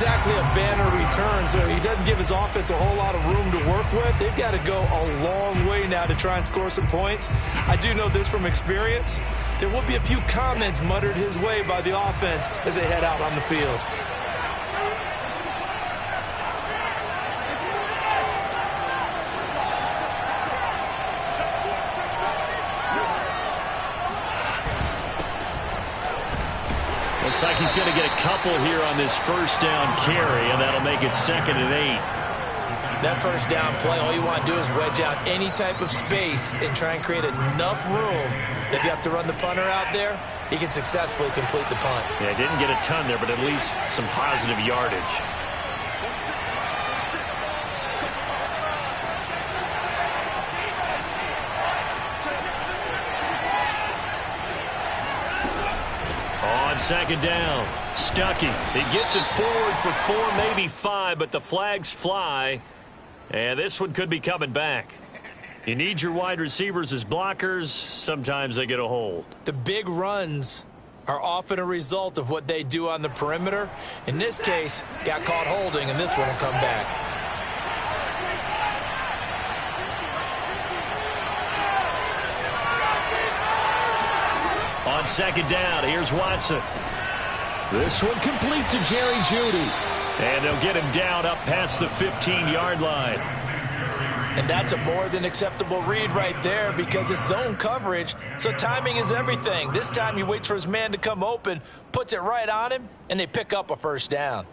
exactly a banner return, so he doesn't give his offense a whole lot of room to work with. They've got to go a long way now to try and score some points. I do know this from experience. There will be a few comments muttered his way by the offense as they head out on the field. Looks like he's going to get a couple here on this first down carry, and that'll make it 2nd and 8. That first down play, all you want to do is wedge out any type of space and try and create enough room. If you have to run the punter out there, he can successfully complete the punt. Yeah, didn't get a ton there, but at least some positive yardage. On 2nd down, Stuckey. He gets it forward for 4, maybe 5, but the flags fly. And this one could be coming back. You need your wide receivers as blockers. Sometimes they get a hold. The big runs are often a result of what they do on the perimeter. In this case, got caught holding, and this one will come back. On 2nd down, here's Watson. This one complete to Jerry Jeudy. And they'll get him down up past the 15-yard line. And that's a more than acceptable read right there because it's zone coverage, so timing is everything. This time he waits for his man to come open, puts it right on him, and they pick up a first down.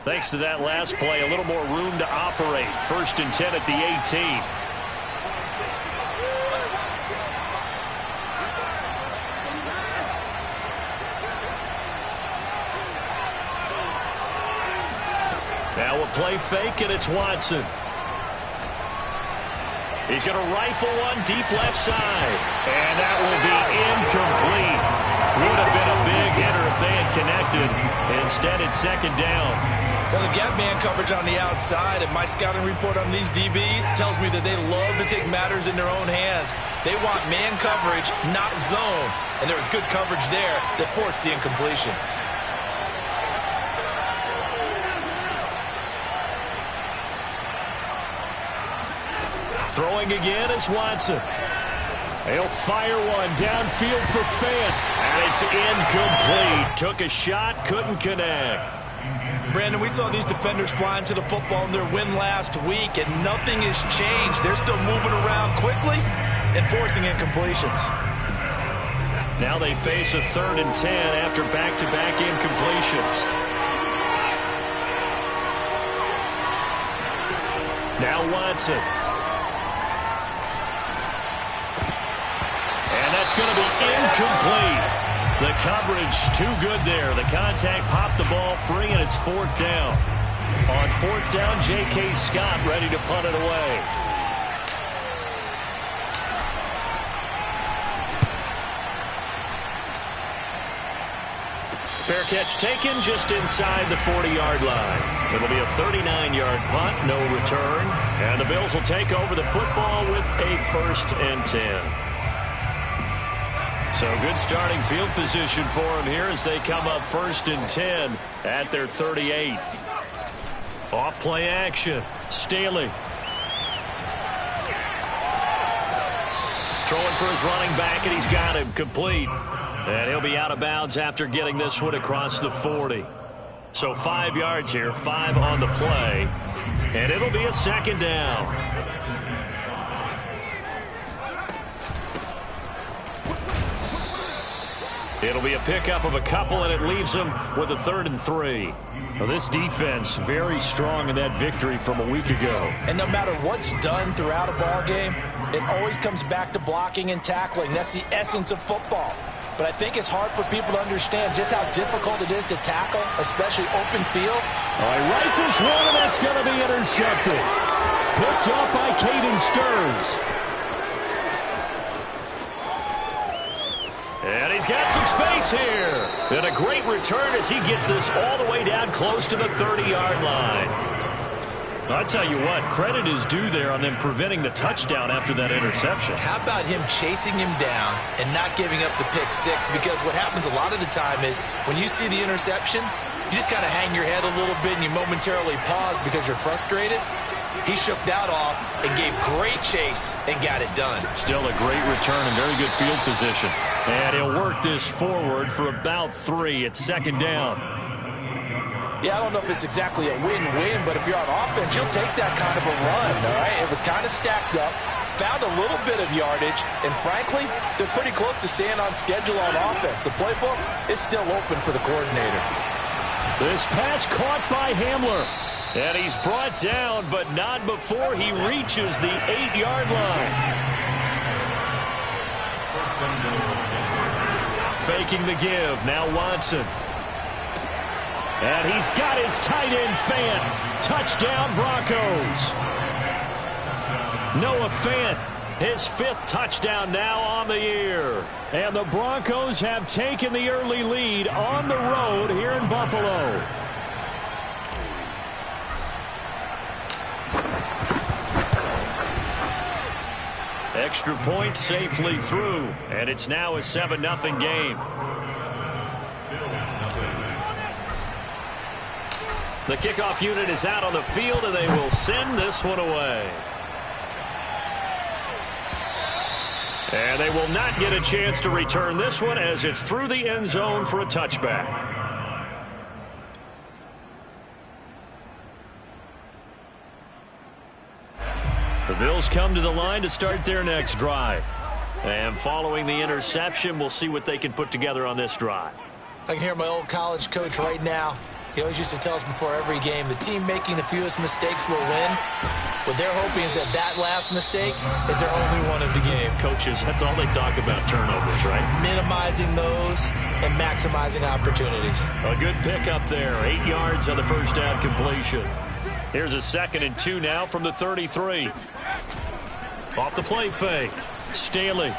Thanks to that last play, a little more room to operate. 1st and 10 at the 18. Now a play fake, and it's Watson. He's going to rifle one deep left side. And that will be incomplete. Would have been a big hitter if they had connected. Instead, it's 2nd down. Well, they've got man coverage on the outside, and my scouting report on these DBs tells me that they love to take matters in their own hands. They want man coverage, not zone. And there was good coverage there that forced the incompletion. Throwing again is Watson. He'll fire one downfield for Fant. And it's incomplete. Took a shot, couldn't connect. Brandon, we saw these defenders flying to the football in their win last week, and nothing has changed. They're still moving around quickly and forcing incompletions. Now they face a 3rd and 10 after back-to-back incompletions. Now Watson. And that's going to be incomplete. The coverage too good there. The contact popped the ball free, and it's 4th down. On 4th down, J.K. Scott ready to punt it away. Fair catch taken just inside the 40-yard line. It'll be a 39-yard punt, no return. And the Bills will take over the football with a 1st and 10. So good starting field position for them here as they come up 1st and 10 at their 38. Off play action. Staley. Throwing for his running back, and he's got him complete. And he'll be out of bounds after getting this one across the 40. So 5 yards here, 5 on the play. And it'll be a 2nd down. It'll be a pickup of a couple, and it leaves them with a 3rd and 3. Well, this defense very strong in that victory from a week ago. And no matter what's done throughout a ball game, it always comes back to blocking and tackling. That's the essence of football. But I think it's hard for people to understand just how difficult it is to tackle, especially open field. All right, rifles one, and that's going to be intercepted. Picked up by Caden Stearns. And he's got some space here. And a great return as he gets this all the way down close to the 30-yard line. I tell you what, credit is due there on them preventing the touchdown after that interception. How about him chasing him down and not giving up the pick six? Because what happens a lot of the time is when you see the interception, you just kind of hang your head a little bit and you momentarily pause because you're frustrated. He shook that off and gave great chase and got it done. Still a great return and very good field position. And he'll work this forward for about 3 at second down. Yeah, I don't know if it's exactly a win-win, but if you're on offense, you'll take that kind of a run, all right? It was kind of stacked up, found a little bit of yardage, and frankly, they're pretty close to staying on schedule on offense. The playbook is still open for the coordinator. This pass caught by Hamler. And he's brought down, but not before he reaches the 8-yard line. Faking the give, now Watson. And he's got his tight end Fant. Touchdown Broncos. Noah Fant, his 5th touchdown now on the year. And the Broncos have taken the early lead on the road here in Buffalo. Extra point safely through, and it's now a 7-0 game. The kickoff unit is out on the field, and they will send this one away. And they will not get a chance to return this one as it's through the end zone for a touchback. The Bills come to the line to start their next drive. And following the interception, we'll see what they can put together on this drive. I can hear my old college coach right now. He always used to tell us before every game, the team making the fewest mistakes will win. What they're hoping is that that last mistake is their only one of the game. Coaches, that's all they talk about, turnovers, right? Minimizing those and maximizing opportunities. A good pickup there, 8 yards on the first down completion. Here's a 2nd and 2 now from the 33. Off the play fake. Staley.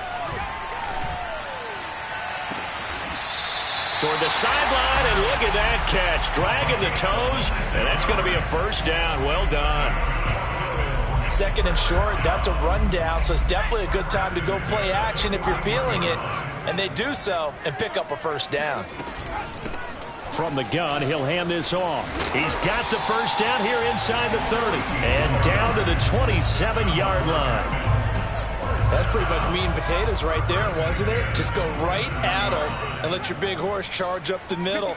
Toward the sideline, and look at that catch. Dragging the toes, and that's going to be a first down. Well done. 2nd and short, that's a rundown, so it's definitely a good time to go play action if you're feeling it. And they do so and pick up a first down. From the gun, he'll hand this off. He's got the first down here inside the 30. And down to the 27-yard line. That's pretty much meat and potatoes right there, wasn't it? Just go right at them and let your big horse charge up the middle.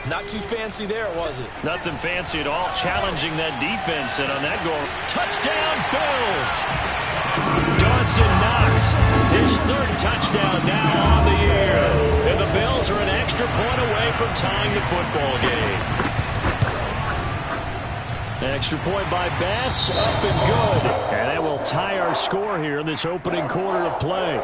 Not too fancy there, was it? Nothing fancy at all. Challenging that defense, and on that goal, touchdown Bills! Dawson Knox, his 3rd touchdown now on the year. And the Bills are an extra point away from tying the football game. Extra point by Bass, up and good. And that will tie our score here in this opening quarter of play.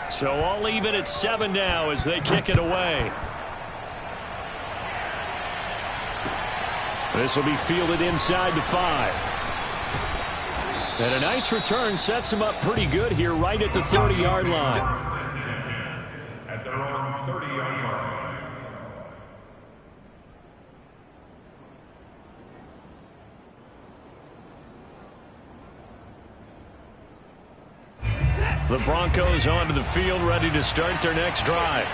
So all even at 7 now as they kick it away. This will be fielded inside the 5. And a nice return sets him up pretty good here right at the 30-yard line. At their own 30-yard line. The Broncos onto the field, ready to start their next drive.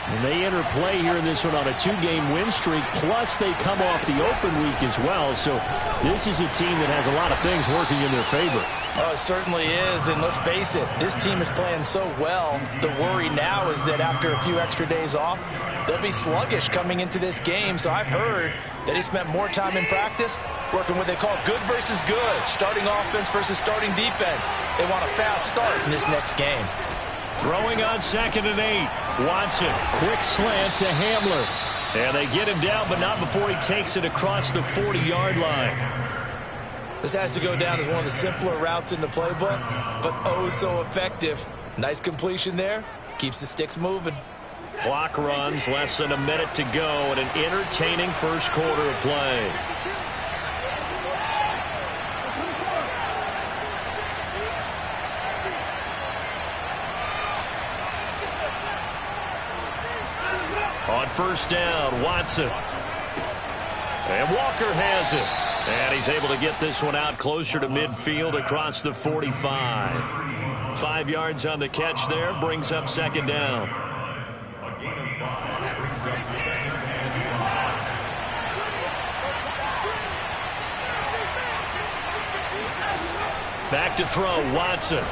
And they enter play here in this one on a 2-game win streak, plus they come off the open week as well. So this is a team that has a lot of things working in their favor. Oh, it certainly is, and let's face it, this team is playing so well. The worry now is that after a few extra days off, they'll be sluggish coming into this game. So I've heard that he spent more time in practice working what they call good versus good, starting offense versus starting defense. They want a fast start in this next game. Throwing on 2nd and 8. Watson, quick slant to Hamler. And they get him down, but not before he takes it across the 40-yard line. This has to go down as one of the simpler routes in the playbook, but oh so effective. Nice completion there. Keeps the sticks moving. Clock runs, less than a minute to go, and an entertaining first quarter of play. On first down, Watson. And Walker has it. And he's able to get this one out closer to midfield across the 45. 5 yards on the catch there, brings up second down. A gain of 5 brings up second and 5. Back to throw, Watson.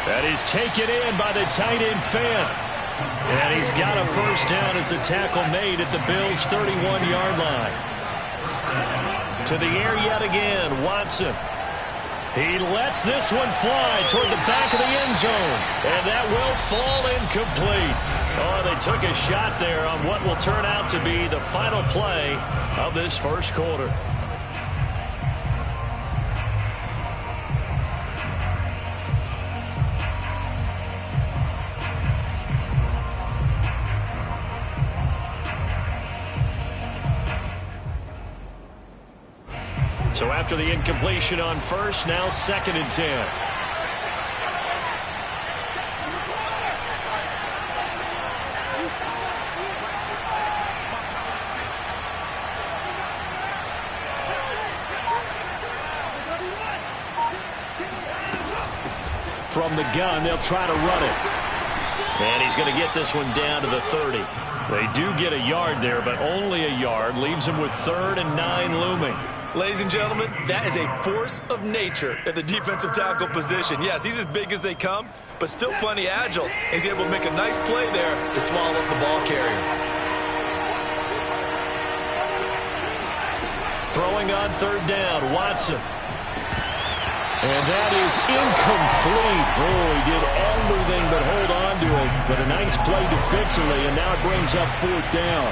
That is taken in by the tight end Fant. And he's got a first down as a tackle made at the Bills' 31-yard line. To the air yet again, Watson. He lets this one fly toward the back of the end zone. And that will fall incomplete. Oh, they took a shot there on what will turn out to be the final play of this first quarter. So after the incompletion on first, now 2nd and 10. From the gun, they'll try to run it. And he's going to get this one down to the 30. They do get a yard there, but only a yard. Leaves them with 3rd and 9 looming. Ladies and gentlemen, that is a force of nature at the defensive tackle position. Yes, he's as big as they come, but still plenty agile. He's able to make a nice play there to swallow up the ball carrier. Throwing on 3rd down, Watson. And that is incomplete. Oh, he did everything but hold on to it. But a nice play defensively, and now it brings up 4th down.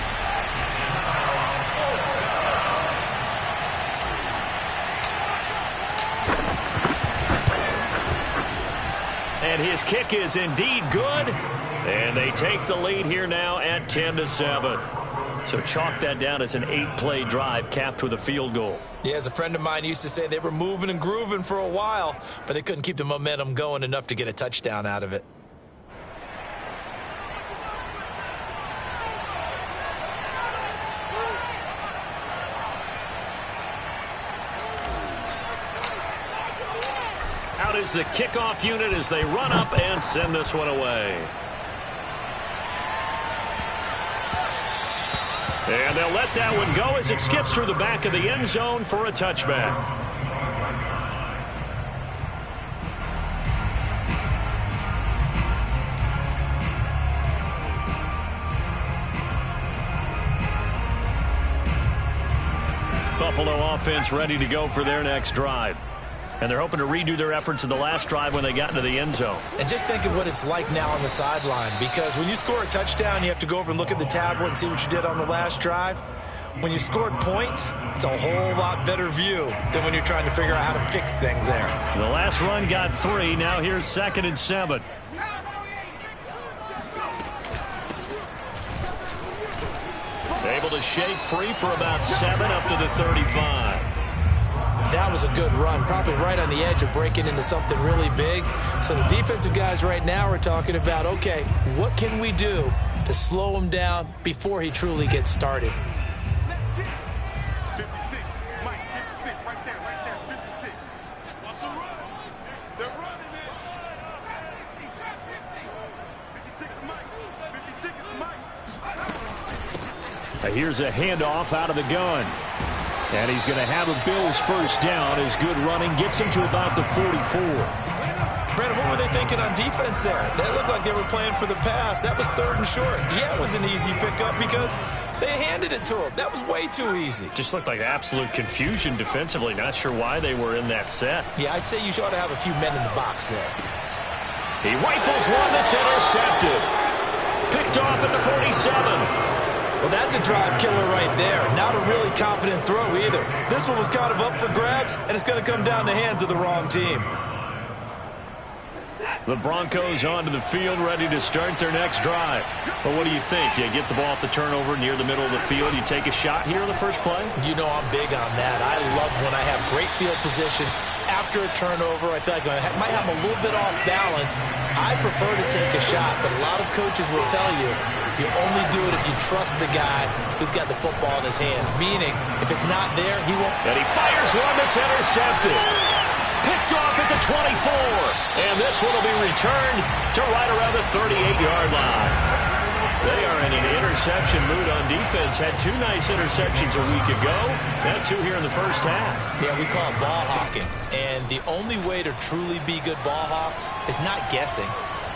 And his kick is indeed good. And they take the lead here now at 10-7. So chalk that down as an 8-play drive capped with a field goal. Yeah, as a friend of mine used to say, they were moving and grooving for a while, but they couldn't keep the momentum going enough to get a touchdown out of it. Out is the kickoff unit as they run up and send this one away. And they'll let that one go as it skips through the back of the end zone for a touchback. Buffalo offense ready to go for their next drive. And they're hoping to redo their efforts in the last drive when they got into the end zone. And just think of what it's like now on the sideline, because when you score a touchdown, you have to go over and look at the tablet and see what you did on the last drive. When you scored points, it's a whole lot better view than when you're trying to figure out how to fix things there. The last run got 3. Now here's 2nd and 7. Able to shake free for about 7 up to the 35. That was a good run, probably right on the edge of breaking into something really big. So the defensive guys right now are talking about, okay, what can we do to slow him down before he truly gets started? 56, Mike, 56, right there, 56. Watch the run. They're running it. 56 is Mike. 56 is Mike. Here's a handoff out of the gun. And he's going to have a Bills first down. His good running gets him to about the 44. Brandon, what were they thinking on defense there? They looked like they were playing for the pass. That was 3rd and short. Yeah, it was an easy pickup because they handed it to him. That was way too easy. Just looked like absolute confusion defensively. Not sure why they were in that set. Yeah, I'd say you ought to have a few men in the box there. He rifles one that's intercepted. Picked off at the 47. Well, that's a drive killer right there. Not a really confident throw either. This one was kind of up for grabs, and it's going to come down the hands of the wrong team. The Broncos onto the field, ready to start their next drive. Well, what do you think? You get the ball off the turnover near the middle of the field. You take a shot here in the first play? You know I'm big on that. I love when I have great field position after a turnover. I feel like I might have a little bit off balance. I prefer to take a shot, but a lot of coaches will tell you you only do it if you trust the guy who's got the football in his hands. Meaning, if it's not there, he won't. And he fires one that's intercepted. Picked off at the 24. And this one will be returned to right around the 38-yard line. They are in an interception mood on defense. Had two nice interceptions a week ago. Had two here in the first half. Yeah, we call it ball hawking. And the only way to truly be good ball hawks is not guessing.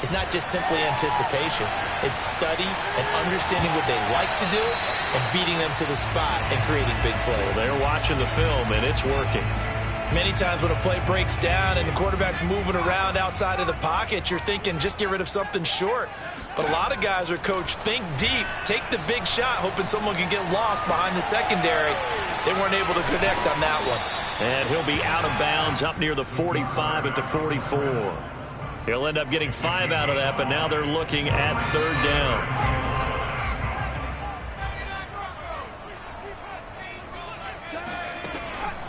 It's not just simply anticipation. It's study and understanding what they like to do and beating them to the spot and creating big plays. Well, they're watching the film, and it's working. Many times when a play breaks down and the quarterback's moving around outside of the pocket, you're thinking just get rid of something short. But a lot of guys are coached, think deep, take the big shot, hoping someone can get lost behind the secondary. They weren't able to connect on that one. And he'll be out of bounds up near the 45 at the 44. He'll end up getting 5 out of that, but now they're looking at third down.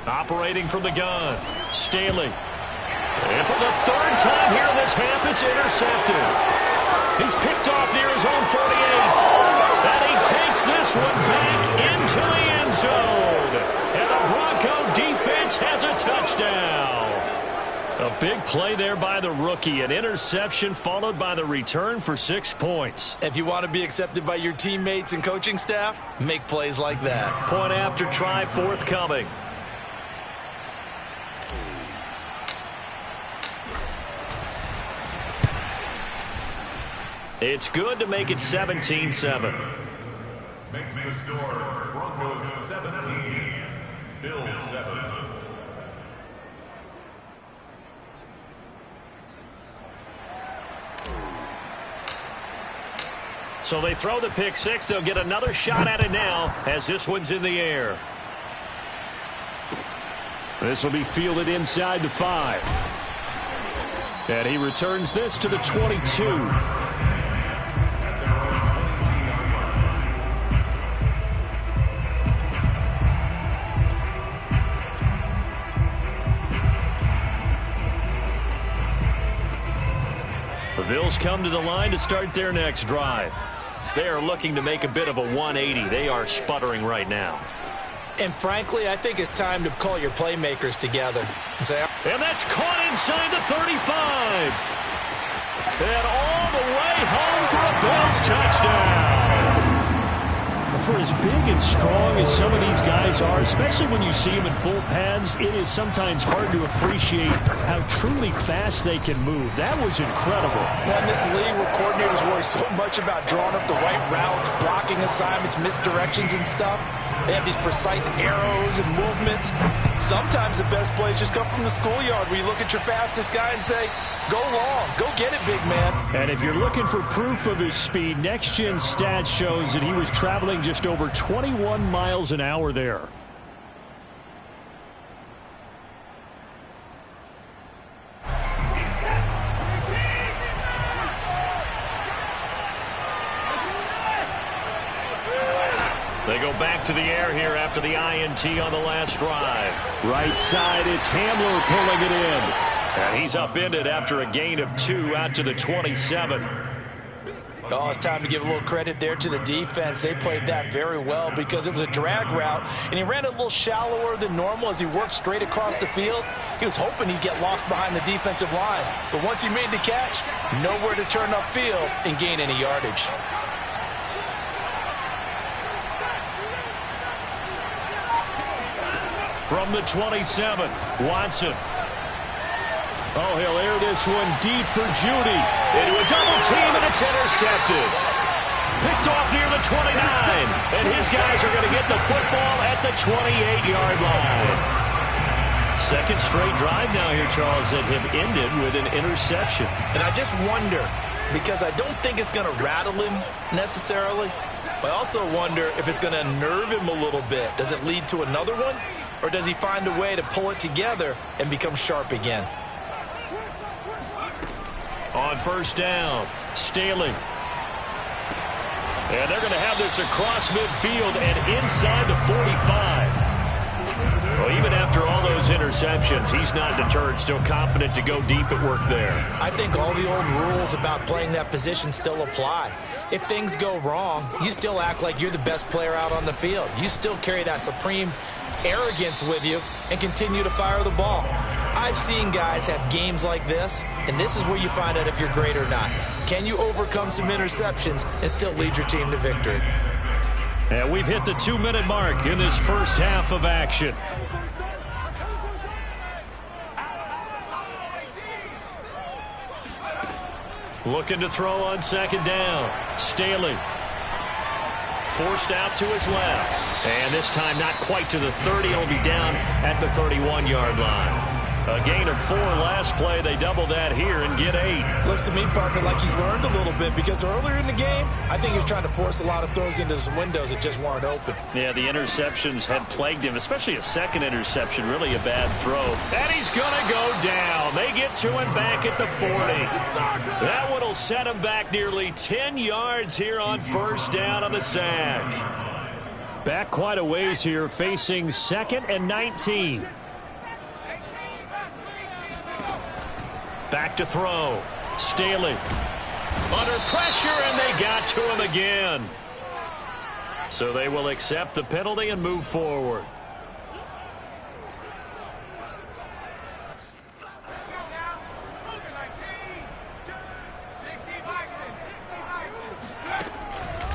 Operating from the gun, Staley. And for the third time here in this half, it's intercepted. He's picked off near his own 48. And he takes this one back into the end zone. And the Bronco defense has a touchdown. A big play there by the rookie. An interception followed by the return for 6 points. If you want to be accepted by your teammates and coaching staff, make plays like that. Point after try forthcoming. It's good to make it 17-7. Makes the score Broncos 17, Bills 7. So they throw the pick six. They'll get another shot at it now as this one's in the air. This will be fielded inside the 5. And he returns this to the 22. The Bills come to the line to start their next drive. They are looking to make a bit of a 180. They are sputtering right now. And frankly, I think it's time to call your playmakers together and say, and that's caught inside the 35. And all the way home for a Bills touchdown. For as big and strong as some of these guys are, especially when you see them in full pads, it is sometimes hard to appreciate how truly fast they can move. That was incredible. Well, in this league where coordinators worry so much about drawing up the right routes, blocking assignments, misdirections and stuff, they have these precise arrows and movements. Sometimes the best plays just come from the schoolyard where you look at your fastest guy and say, go long, go get it, big man. And if you're looking for proof of his speed, Next Gen Stats shows that he was traveling just over 21 miles an hour there. They go back to the air here after the INT on the last drive. Right side, it's Hamler pulling it in. And he's upended after a gain of 2 out to the 27. Oh, it's time to give a little credit there to the defense. They played that very well because it was a drag route, and he ran it a little shallower than normal as he worked straight across the field. He was hoping he'd get lost behind the defensive line. But once he made the catch, nowhere to turn upfield and gain any yardage. From the 27, Watson. Oh, he'll air this one deep for Judy. Into a double team, and it's intercepted. Picked off near the 29. And his guys are going to get the football at the 28-yard line. Second straight drive now here, Charles, that have ended with an interception. And I just wonder, because I don't think it's going to rattle him necessarily, but I also wonder if it's going to nerve him a little bit. Does it lead to another one? Or does he find a way to pull it together and become sharp again? On first down, Staley. And they're going to have this across midfield and inside the 45. Well, even after all those interceptions, he's not deterred, still confident to go deep at work there. I think all the old rules about playing that position still apply. If things go wrong, you still act like you're the best player out on the field. You still carry that supreme arrogance with you and continue to fire the ball. I've seen guys have games like this, and this is where you find out if you're great or not. Can you overcome some interceptions and still lead your team to victory? And we've hit the 2-minute mark in this first half of action. Looking to throw on second down. Staley. Forced out to his left. And this time not quite to the 30. It'll be down at the 31-yard line. A gain of 4 last play. They double that here and get 8. Looks to me, partner, like he's learned a little bit because earlier in the game, I think he was trying to force a lot of throws into some windows that just weren't open. Yeah, the interceptions had plagued him, especially a second interception, really a bad throw. And he's going to go down. They get to him back at the 40. That one will set him back nearly 10 yards here on first down on the sack. Back quite a ways here, facing 2nd and 19. Back to throw. Staley. Under pressure, and they got to him again. So they will accept the penalty and move forward.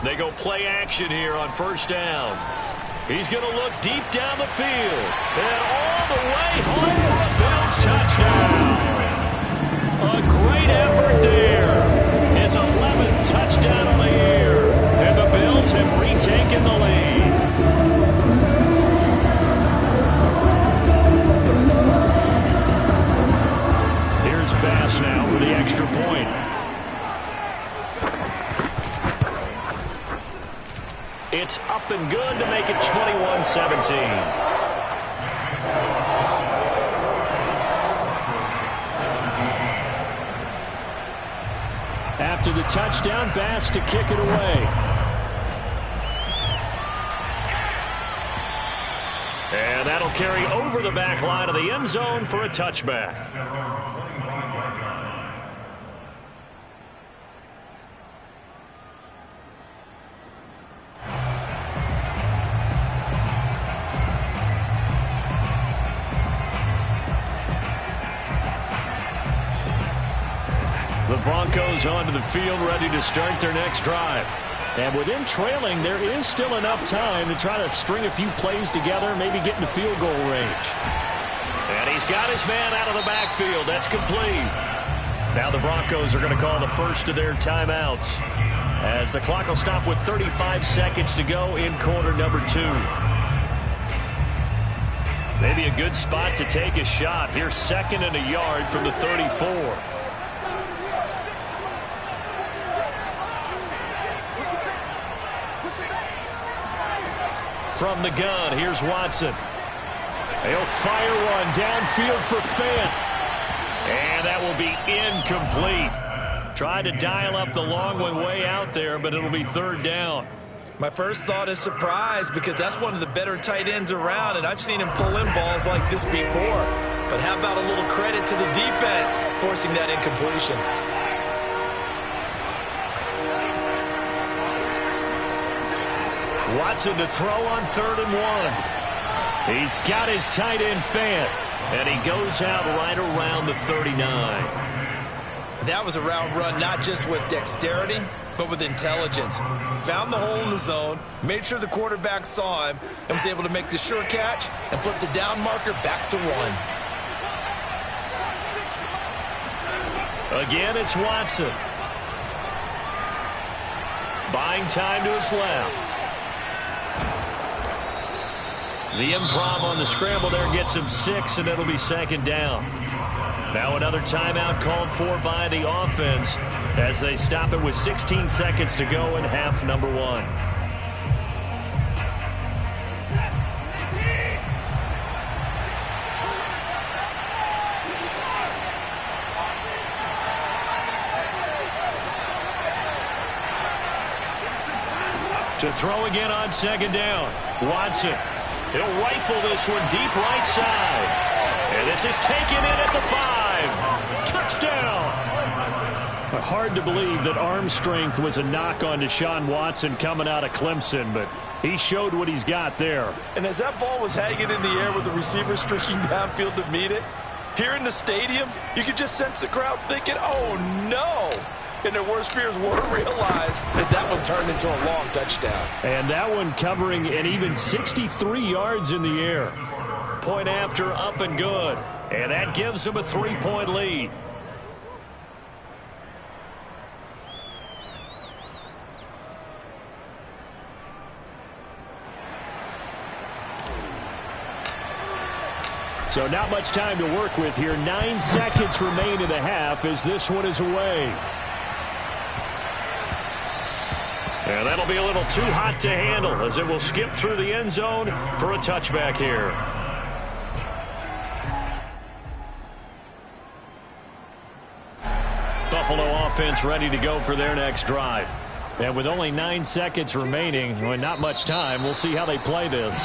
They go play action here on first down. He's going to look deep down the field. And all the way home for a Bills touchdown. A great effort there. His 11th touchdown of the year. And the Bills have retaken the lead. Here's Bass now for the extra point. It's up and good to make it 21-17. After the touchdown, Bass to kick it away. And that'll carry over the back line of the end zone for a touchback. The Broncos onto the field, ready to start their next drive. And with them trailing, there is still enough time to try to string a few plays together, maybe get into field goal range. And he's got his man out of the backfield. That's complete. Now the Broncos are going to call the first of their timeouts, as the clock will stop with 35 seconds to go in quarter number 2. Maybe a good spot to take a shot. Here's 2nd and a yard from the 34. From the gun, here's Watson. He'll fire one downfield for Fant. And that will be incomplete. Tried to dial up the long one way out there, but it'll be 3rd down. My first thought is surprise, because that's one of the better tight ends around, and I've seen him pull in balls like this before. But how about a little credit to the defense forcing that incompletion? Watson to throw on 3rd and 1. He's got his tight end Fant, and he goes out right around the 39. That was a route run not just with dexterity, but with intelligence. Found the hole in the zone, made sure the quarterback saw him, and was able to make the sure catch and flip the down marker back to 1. Again, it's Watson. Buying time to his left. The improv on the scramble there gets him 6, and it'll be 2nd down. Now another timeout called for by the offense as they stop it with 16 seconds to go in half number 1. To throw again on second down. Watson. He'll rifle this one deep right side. And this is taken in at the 5. Touchdown. Hard to believe that arm strength was a knock on Deshaun Watson coming out of Clemson, but he showed what he's got there. And as that ball was hanging in the air with the receiver streaking downfield to meet it, here in the stadium, you could just sense the crowd thinking, oh, no. And their worst fears were realized as that one turned into a long touchdown. And that one covering an even 63 yards in the air. Point after, up and good. And that gives them a 3-point lead. So not much time to work with here. 9 seconds remain in the half as this one is away. And that'll be a little too hot to handle as it will skip through the end zone for a touchback here. Buffalo offense ready to go for their next drive. And with only 9 seconds remaining, well, not much time, we'll see how they play this.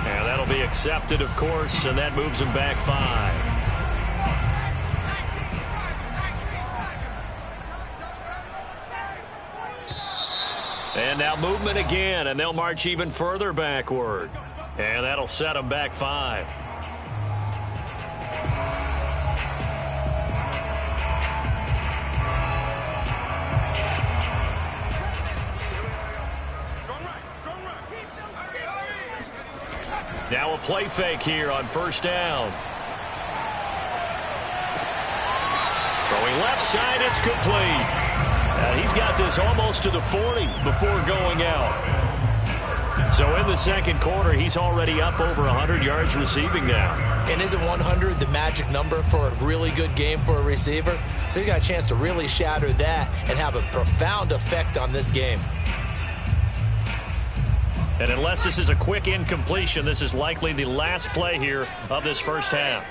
And that'll be accepted, of course, and that moves them back 5. And now movement again, and they'll march even further backward. And that'll set them back 5. Now a play fake here on first down. Throwing left side, it's complete. He's got this almost to the 40 before going out. So in the second quarter, he's already up over 100 yards receiving now. And isn't 100 the magic number for a really good game for a receiver? So he's got a chance to really shatter that and have a profound effect on this game. And unless this is a quick incompletion, this is likely the last play here of this first half.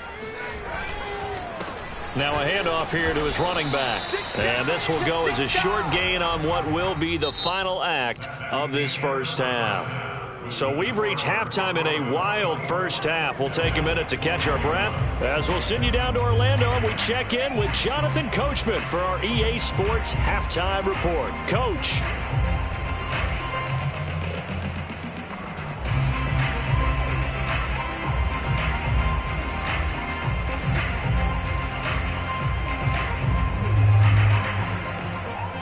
Now a handoff here to his running back. And this will go as a short gain on what will be the final act of this first half. So we've reached halftime in a wild first half. We'll take a minute to catch our breath as we'll send you down to Orlando and we check in with Jonathan Coachman for our EA Sports Halftime Report. Coach.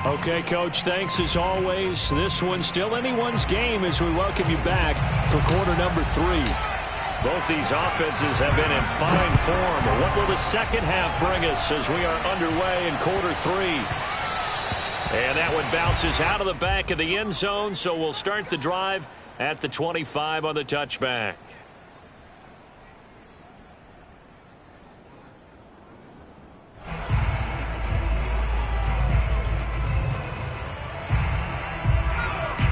Okay, Coach, thanks as always. This one's still anyone's game as we welcome you back for quarter number 3. Both these offenses have been in fine form. But what will the second half bring us as we are underway in quarter 3? And that one bounces out of the back of the end zone, so we'll start the drive at the 25 on the touchback.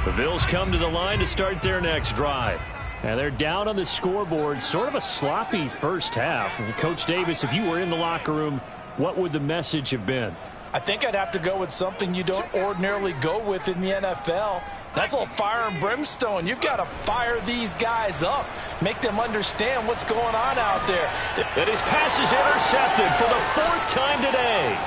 The Bills come to the line to start their next drive. And they're down on the scoreboard. Sort of a sloppy first half. And Coach Davis, if you were in the locker room, what would the message have been? I think I'd have to go with something you don't ordinarily go with in the NFL. That's a little fire and brimstone. You've got to fire these guys up. Make them understand what's going on out there. And his pass is intercepted for the 4th time today.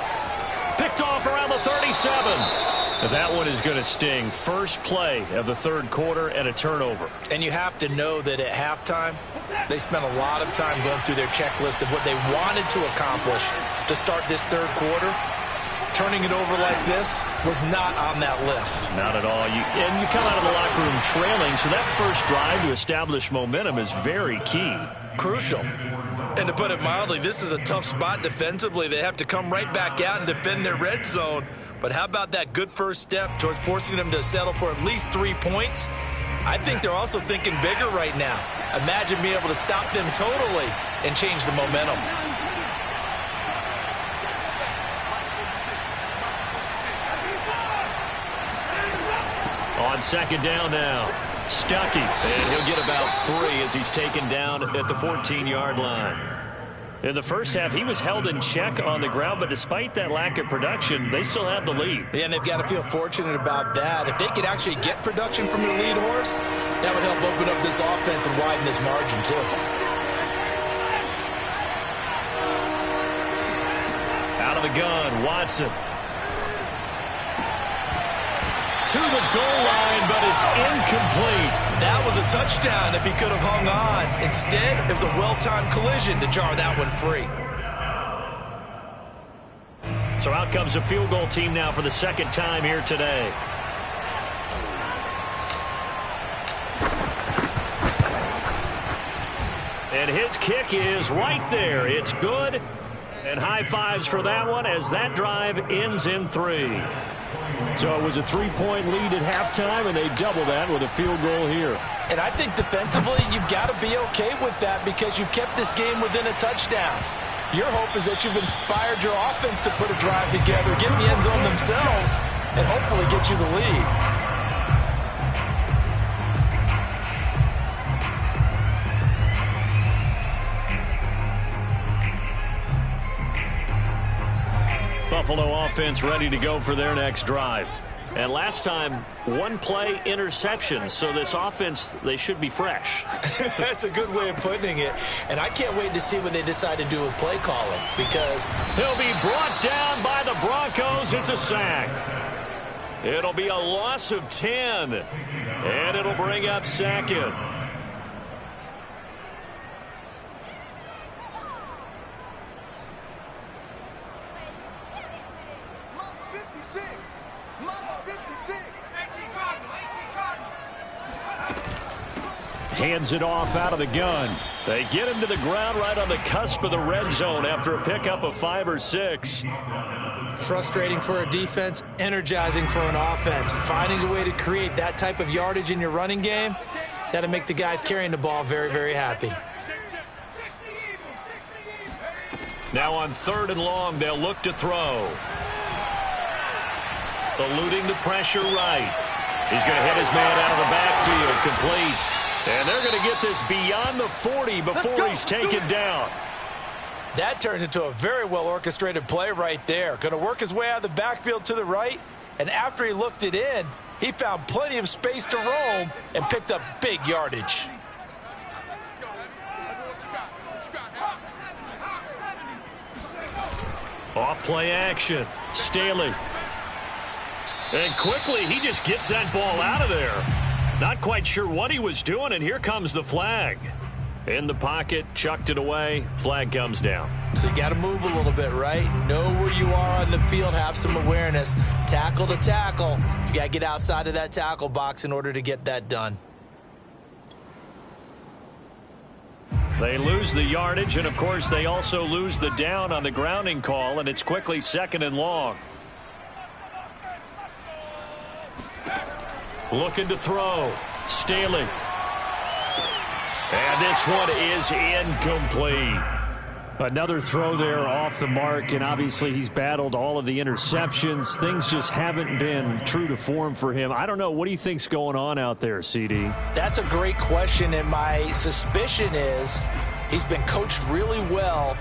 Picked off around the 37. That one is going to sting. First play of the third quarter and a turnover. And you have to know that at halftime, they spent a lot of time going through their checklist of what they wanted to accomplish to start this third quarter. Turning it over like this was not on that list. Not at all. And you come out of the locker room trailing, so that first drive to establish momentum is very key. Crucial. And to put it mildly, this is a tough spot defensively. They have to come right back out and defend their red zone. But how about that good first step towards forcing them to settle for at least 3 points? I think they're also thinking bigger right now. Imagine being able to stop them totally and change the momentum. On second down now, Stuckey, and he'll get about 3 as he's taken down at the 14-yard line. In the first half, he was held in check on the ground, but despite that lack of production, they still have the lead. Yeah, and they've got to feel fortunate about that. If they could actually get production from their lead horse, that would help open up this offense and widen this margin, too. Out of the gun, Watson. To the goal line, but it's incomplete. That was a touchdown if he could have hung on. Instead, it was a well-timed collision to jar that one free. So out comes a field goal team now for the second time here today. And his kick is right there. It's good. And high fives for that one as that drive ends in 3. So it was a 3-point lead at halftime, and they double that with a field goal here. And I think defensively, you've got to be okay with that because you kept this game within a touchdown. Your hope is that you've inspired your offense to put a drive together, get in the end zone themselves, and hopefully get you the lead. Buffalo offense ready to go for their next drive. And last time, one play interception. So this offense, they should be fresh. That's a good way of putting it. And I can't wait to see what they decide to do with play calling because he'll be brought down by the Broncos. It's a sack. It'll be a loss of 10. And it'll bring up second. Hands it off out of the gun. They get him to the ground right on the cusp of the red zone after a pickup of 5 or 6. Frustrating for a defense, energizing for an offense. Finding a way to create that type of yardage in your running game, that'll make the guys carrying the ball very, very happy. Now on 3rd and long, they'll look to throw. Eluding the pressure right. He's going to hit his man out of the backfield, complete. And they're going to get this beyond the 40 before he's taken down. That turns into a very well-orchestrated play right there. Going to work his way out of the backfield to the right. And after he looked it in, he found plenty of space to roam and picked up big yardage. Off play action. Staley. And quickly, he just gets that ball out of there. Not quite sure what he was doing, and here comes the flag. In the pocket, chucked it away, flag comes down. So you got to move a little bit, right? Know where you are on the field, have some awareness. Tackle to tackle. You got to get outside of that tackle box in order to get that done. They lose the yardage, and of course they also lose the down on the grounding call, and it's quickly 2nd and long. Looking to throw. Staley. And this one is incomplete. Another throw there off the mark, and obviously he's battled all of the interceptions. Things just haven't been true to form for him. I don't know. What do you think's going on out there, CD? That's a great question, and my suspicion is he's been coached really well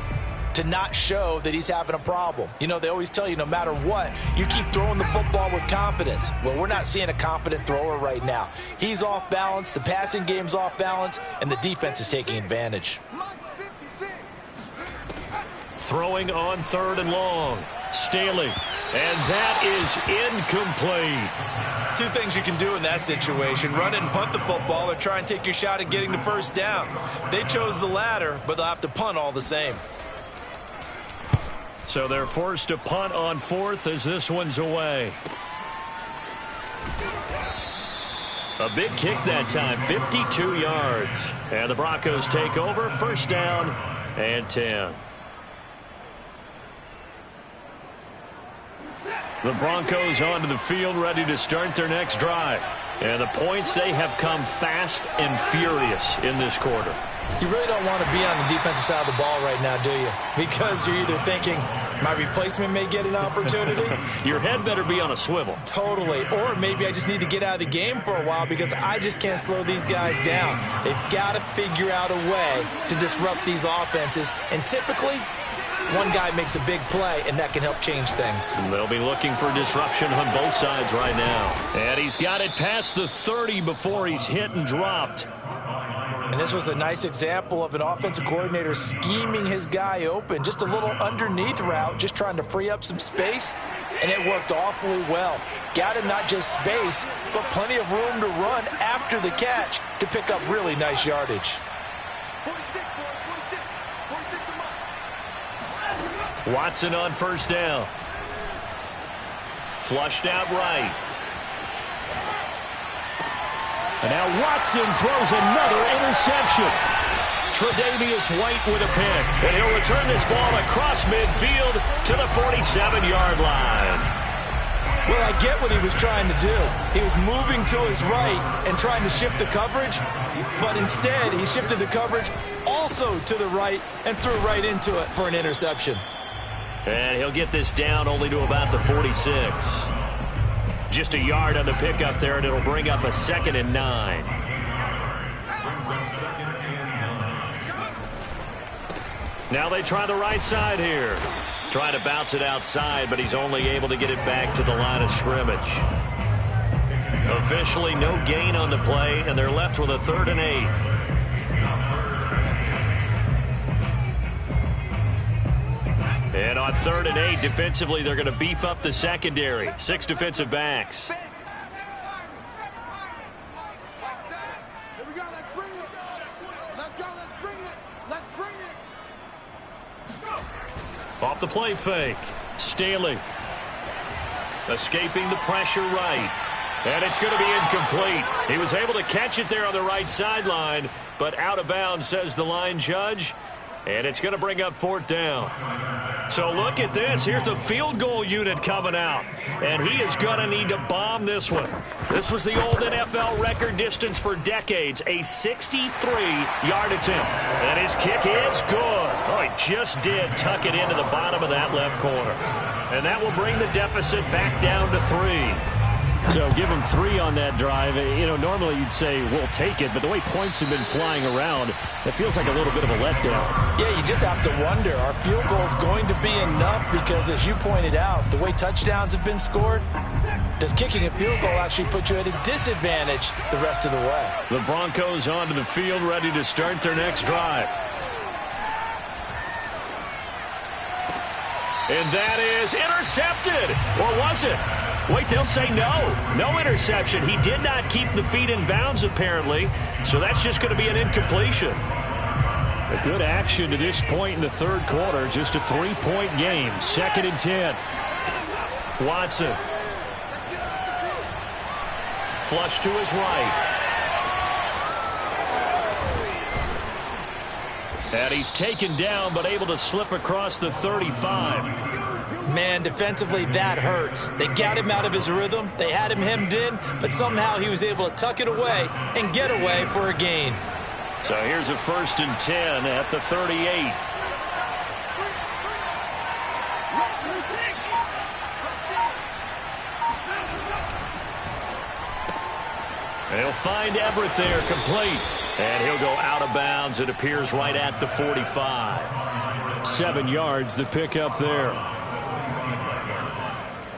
to not show that he's having a problem. You know, they always tell you no matter what, you keep throwing the football with confidence. Well, we're not seeing a confident thrower right now. He's off balance, the passing game's off balance, and the defense is taking advantage. Throwing on 3rd and long. Staley. And that is incomplete. 2 things you can do in that situation. Run and punt the football or try and take your shot at getting the first down. They chose the latter, but they'll have to punt all the same. So they're forced to punt on 4th as this one's away. A big kick that time, 52 yards. And the Broncos take over, 1st down and 10. The Broncos onto the field ready to start their next drive. And the points, they have come fast and furious in this quarter. You really don't want to be on the defensive side of the ball right now, do you? Because you're either thinking, my replacement may get an opportunity. Your head better be on a swivel. Totally. Or maybe I just need to get out of the game for a while because I just can't slow these guys down. They've got to figure out a way to disrupt these offenses. And typically, one guy makes a big play, and that can help change things. They'll be looking for disruption on both sides right now. And he's got it past the 30 before he's hit and dropped. And this was a nice example of an offensive coordinator scheming his guy open. Just a little underneath route, just trying to free up some space, and it worked awfully well. Got him not just space, but plenty of room to run after the catch to pick up really nice yardage. Watson on first down. Flushed out right. And now Watson throws another interception. Tre'Davious White with a pick. And he'll return this ball across midfield to the 47-yard line. Well, I get what he was trying to do. He was moving to his right and trying to shift the coverage, but instead he shifted the coverage also to the right and threw right into it for an interception. And he'll get this down only to about the 46. Just a yard on the pickup there, and it'll bring up a 2nd and 9. Now they try the right side here. Trying to bounce it outside, but he's only able to get it back to the line of scrimmage. Officially no gain on the play, and they're left with a 3rd and 8. And on 3rd and 8, defensively, they're going to beef up the secondary. 6 defensive backs. Here we go. Let's bring it. Let's go. Let's bring it. Let's bring it. Off the play fake. Staley. Escaping the pressure right. And it's going to be incomplete. He was able to catch it there on the right sideline, but out of bounds, says the line judge. And it's going to bring up 4th down. So look at this. Here's the field goal unit coming out. And he is going to need to bomb this one. This was the old NFL record distance for decades, a 63-yard attempt. And his kick is good. Oh, he just did tuck it into the bottom of that left corner. And that will bring the deficit back down to 3. So give him 3 on that drive. You know, normally you'd say we'll take it, but the way points have been flying around, it feels like a little bit of a letdown. Yeah, you just have to wonder, are field goals going to be enough? Because as you pointed out, the way touchdowns have been scored, does kicking a field goal actually put you at a disadvantage the rest of the way? The Broncos onto the field, ready to start their next drive. And that is intercepted. Or was it? Wait, they'll say no. No interception. He did not keep the feet in bounds, apparently. So that's just going to be an incompletion. A good action to this point in the 3rd quarter. Just a 3-point game. 2nd and 10. Watson. Flush to his right. And he's taken down, but able to slip across the 35. Man, defensively, that hurts. They got him out of his rhythm. They had him hemmed in, but somehow he was able to tuck it away and get away for a gain. So here's a 1st and 10 at the 38. And he'll find Everett there, complete. And he'll go out of bounds. It appears right at the 45. 7 yards, the pickup there.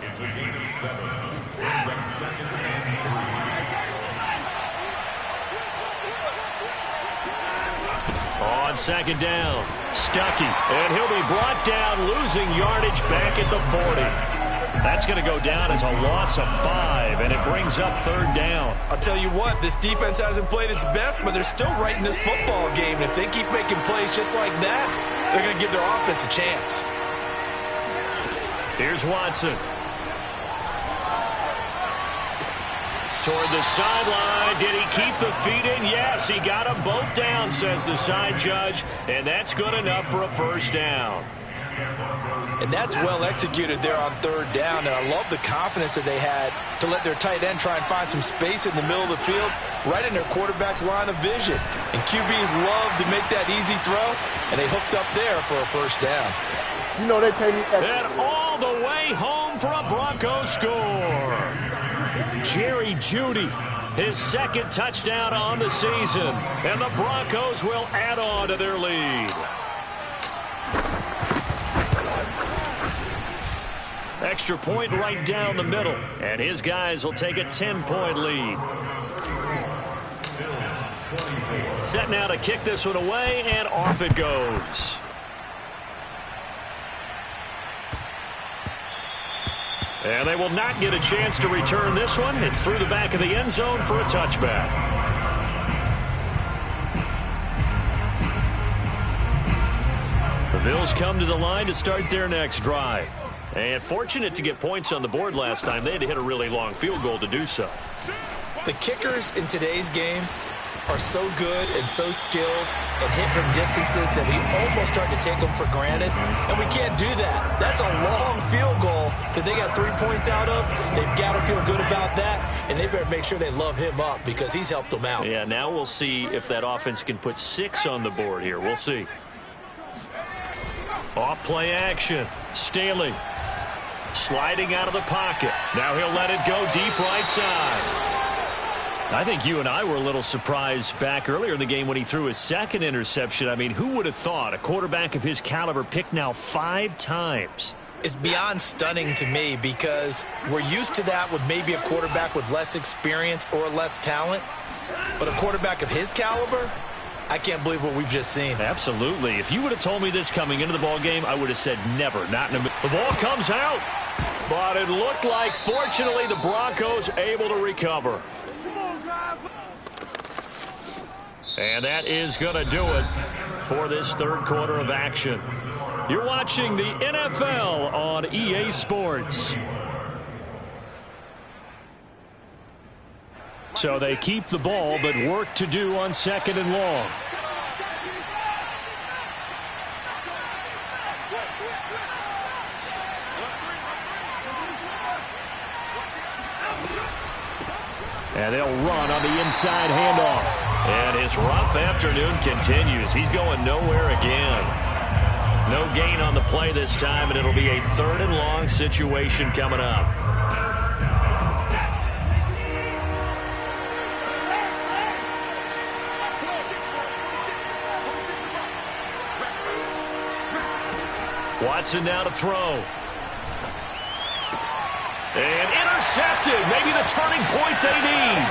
It's a gain of 7. Brings up 2nd and 3. On 2nd down, Stuckey. And he'll be brought down, losing yardage back at the 40. That's going to go down as a loss of 5, and it brings up 3rd down. I'll tell you what, this defense hasn't played its best, but they're still right in this football game. And if they keep making plays just like that, they're going to give their offense a chance. Here's Watson. Toward the sideline. Did he keep the feet in? Yes, he got them both down, says the side judge. And that's good enough for a 1st down. And that's well executed there on third down. And I love the confidence that they had to let their tight end try and find some space in the middle of the field, right in their quarterback's line of vision. And QBs love to make that easy throw, and they hooked up there for a first down. You know they pay me extra. And all the way home for a Broncos score. Jerry Jeudy, his second touchdown on the season. And the Broncos will add on to their lead. Extra point right down the middle. And his guys will take a 10-point lead. Set now to kick this one away, and off it goes. And they will not get a chance to return this one. It's through the back of the end zone for a touchback. The Bills come to the line to start their next drive. And fortunate to get points on the board last time. They had to hit a really long field goal to do so. The kickers in today's game are so good and so skilled and hit from distances that we almost start to take them for granted. And we can't do that. That's a long field goal that they got 3 points out of. They've got to feel good about that, and they better make sure they love him up because he's helped them out. Yeah, now we'll see if that offense can put 6 on the board here. We'll see. Off play action. Staley sliding out of the pocket. Now he'll let it go deep right side. I think you and I were a little surprised back earlier in the game when he threw his second interception. I mean, who would have thought a quarterback of his caliber picked now 5 times? It's beyond stunning to me because we're used to that with maybe a quarterback with less experience or less talent. But a quarterback of his caliber, I can't believe what we've just seen. Absolutely. If you would have told me this coming into the ball game, I would have said never. Not in the ball comes out. But it looked like, fortunately, the Broncos able to recover. And that is going to do it for this third quarter of action. You're watching the NFL on EA Sports. So they keep the ball, but work to do on second and long. And they'll run on the inside handoff. And his rough afternoon continues. He's going nowhere again. No gain on the play this time, and it'll be a third and long situation coming up. Watson now to throw. And intercepted. Maybe the turning point they need.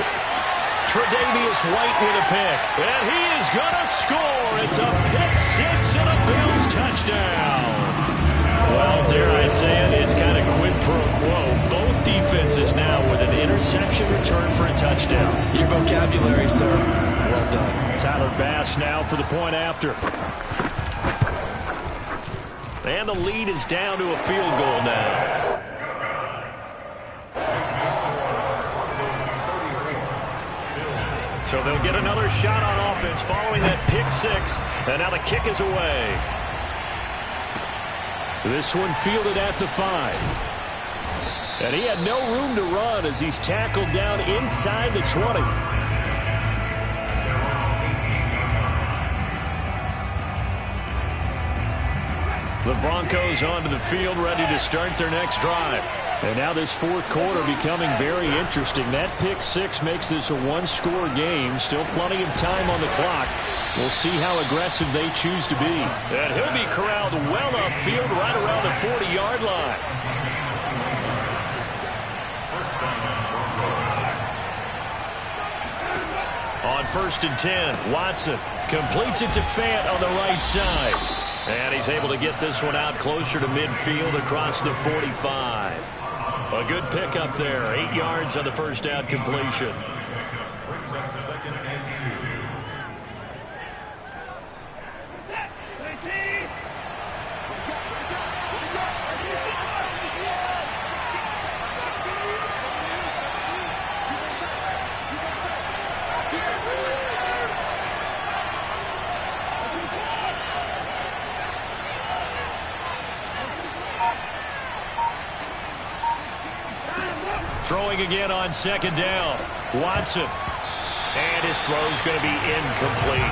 Tre'Davious White with a pick. And he is going to score. It's a pick 6 and a Bills touchdown. Well, dare I say it, it's kind of quid pro quo. Both defenses now with an interception return for a touchdown. Your vocabulary, sir. Well done. Tyler Bass now for the point after. And the lead is down to a field goal now. So they'll get another shot on offense following that pick 6. And now the kick is away. This one fielded at the 5. And he had no room to run as he's tackled down inside the 20. The Broncos onto the field, ready to start their next drive. And now this fourth quarter becoming very interesting. That pick 6 makes this a one-score game. Still plenty of time on the clock. We'll see how aggressive they choose to be. And he'll be corralled well upfield right around the 40-yard line. On 1st and 10, Watson completes it to Fant on the right side. And he's able to get this one out closer to midfield across the 45. A good pickup there. 8 yards on the first down completion. Brings up 2nd and 2. Throwing again on second down. Watson. And his throw's going to be incomplete.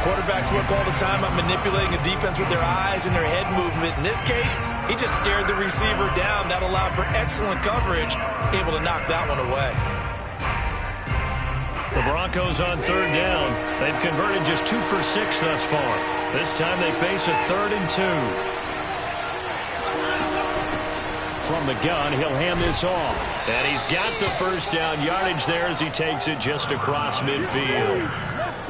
Quarterbacks work all the time on manipulating a defense with their eyes and their head movement. In this case, he just stared the receiver down. That allowed for excellent coverage, able to knock that one away. The Broncos on third down. They've converted just 2 for 6 thus far. This time they face a 3rd and 2. From the gun, he'll hand this off. And he's got the first down yardage there as he takes it just across midfield.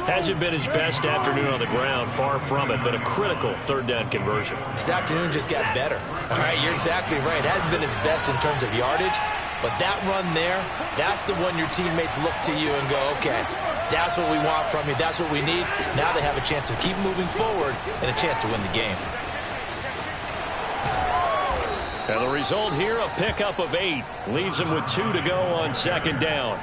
Hasn't been his best afternoon on the ground, far from it, but a critical 3rd down conversion. This afternoon just got better. All right, you're exactly right. It hasn't been his best in terms of yardage, but that run there, that's the one your teammates look to you and go, okay, that's what we want from you. That's what we need. Now they have a chance to keep moving forward and a chance to win the game. And the result here, a pickup of 8. Leaves him with 2 to go on second down.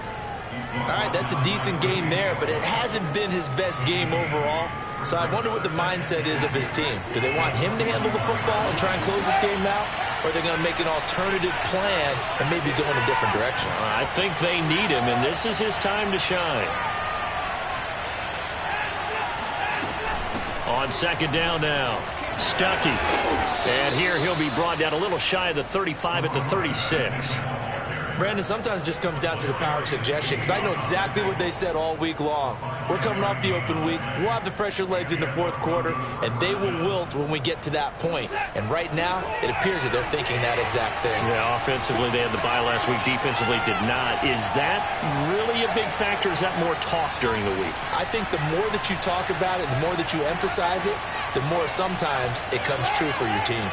All right, that's a decent game there, but it hasn't been his best game overall. So I wonder what the mindset is of his team. Do they want him to handle the football and try and close this game out? Or are they going to make an alternative plan and maybe go in a different direction? I think they need him, and this is his time to shine. On second down now. Stuckey. And here he'll be brought down a little shy of the 35 at the 36. Brandon, sometimes it just comes down to the power of suggestion, because I know exactly what they said all week long. We're coming off the open week. We'll have the fresher legs in the fourth quarter, and they will wilt when we get to that point. And right now, it appears that they're thinking that exact thing. Yeah, offensively, they had the bye last week. Defensively, did not. Is that really a big factor? Is that more talk during the week? I think the more that you talk about it, the more that you emphasize it, the more sometimes it comes true for your team.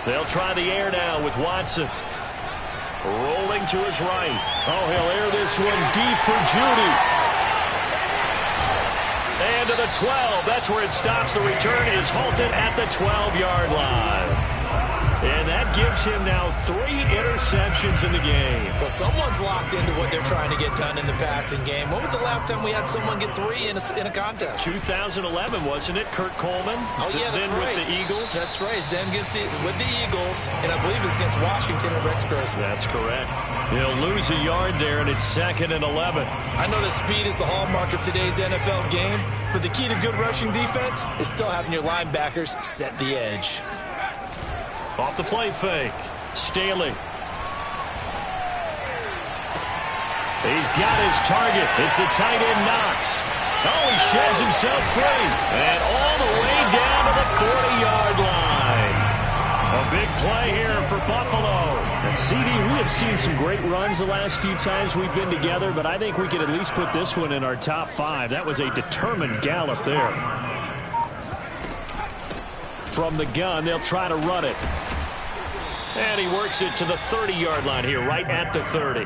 They'll try the air now with Watson. Rolling to his right. Oh, he'll air this one deep for Judy. And to the 12. That's where it stops. The return is halted at the 12-yard line. And that gives him now 3 interceptions in the game. Well, someone's locked into what they're trying to get done in the passing game. When was the last time we had someone get 3 in a contest? 2011, wasn't it? Kurt Coleman. Oh, yeah, that's then right. With the Eagles. That's right. It's then with the Eagles, and I believe it's against Washington and Rex Grossman. That's correct. He'll lose a yard there, and it's 2nd and 11. I know that speed is the hallmark of today's NFL game, but the key to good rushing defense is still having your linebackers set the edge. Off the play fake. Staley. He's got his target. It's the tight end Knox. Oh, he shoves himself free. And all the way down to the 40-yard line. A big play here for Buffalo. And CD, we have seen some great runs the last few times we've been together, but I think we can at least put this one in our top 5. That was a determined gallop there. From the gun, they'll try to run it. And he works it to the 30-yard line here, right at the 30.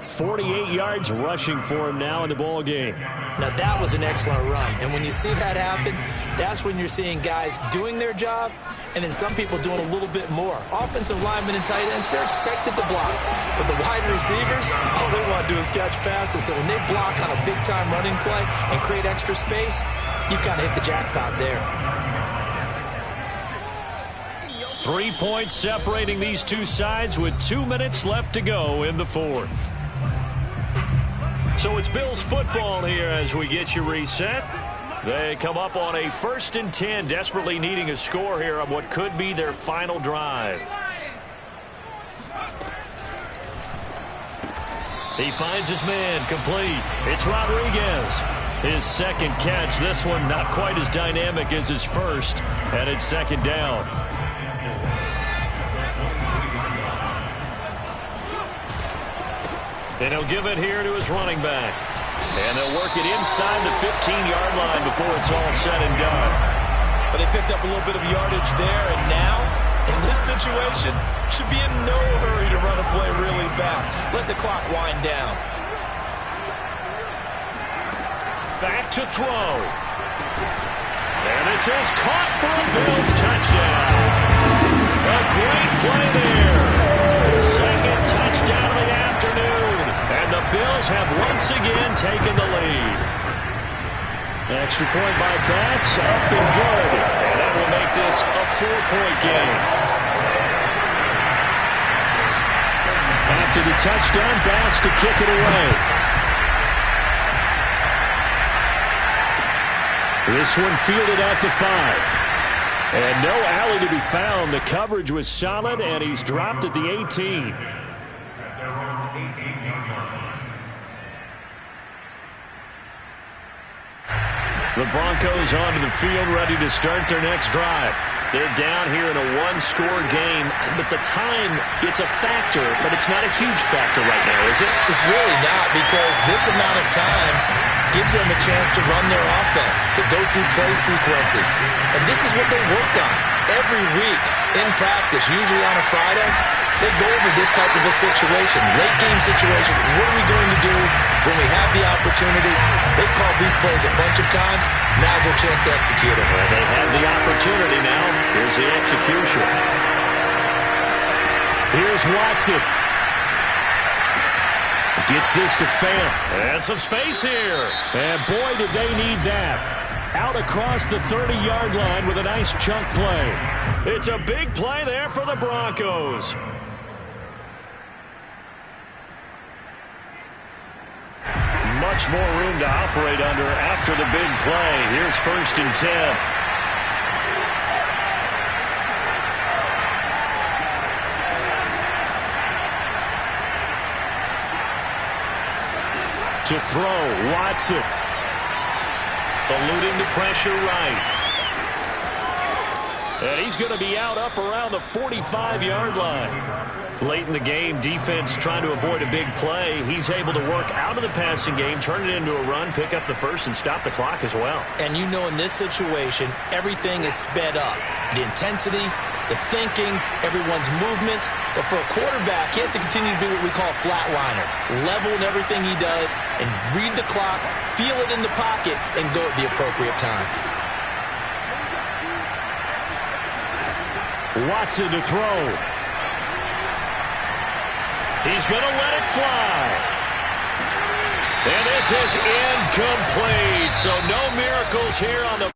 48 yards rushing for him now in the ball game. Now, that was an excellent run. And when you see that happen, that's when you're seeing guys doing their job and then some people doing a little bit more. Offensive linemen and tight ends, they're expected to block. But the wide receivers, all they want to do is catch passes. So when they block on a big-time running play and create extra space, you've kind of hit the jackpot there. 3 points separating these two sides with 2 minutes left to go in the fourth. So it's Bills football here as we get you reset. They come up on a 1st and 10, desperately needing a score here on what could be their final drive. He finds his man, complete. It's Rodriguez. His second catch, this one not quite as dynamic as his first, and it's 2nd down. And he'll give it here to his running back. And they'll work it inside the 15-yard line before it's all said and done. But they picked up a little bit of yardage there, and now, in this situation, should be in no hurry to run a play really fast. Let the clock wind down. Back to throw. And this is caught for a Bills touchdown. A great play there. The second touchdown of the afternoon. And the Bills have once again taken the lead. Extra point by Bass, up and good. And that will make this a 4-point game. After the touchdown, Bass to kick it away. This one fielded at the 5. And no alley to be found. The coverage was solid, and he's dropped at the 18. The Broncos onto the field, ready to start their next drive. They're down here in a one-score game, but the time, it's a factor, but it's not a huge factor right now, is it? It's really not, because this amount of time gives them a chance to run their offense, to go through play sequences. And this is what they work on every week in practice, usually on a Friday. They go over this type of a situation, late game situation. What are we going to do when we have the opportunity? They've called these plays a bunch of times. Now's their chance to execute them. Well, they have the opportunity now. Here's the execution. Here's Watson. Gets this to fail. And some space here. And boy, did they need that. Out across the 30-yard line with a nice chunk play. It's a big play there for the Broncos. Much more room to operate under after the big play. Here's 1st and 10. To throw, Watson. Eluding the pressure right. And he's going to be out up around the 45-yard line. Late in the game, defense trying to avoid a big play. He's able to work out of the passing game, turn it into a run, pick up the first, and stop the clock as well. And you know in this situation, everything is sped up. The intensity, the thinking, everyone's movement. But for a quarterback, he has to continue to do what we call flatliner. Level in everything he does and read the clock, feel it in the pocket, and go at the appropriate time. Watson to throw. He's going to let it fly. And this is incomplete. So no miracles here on the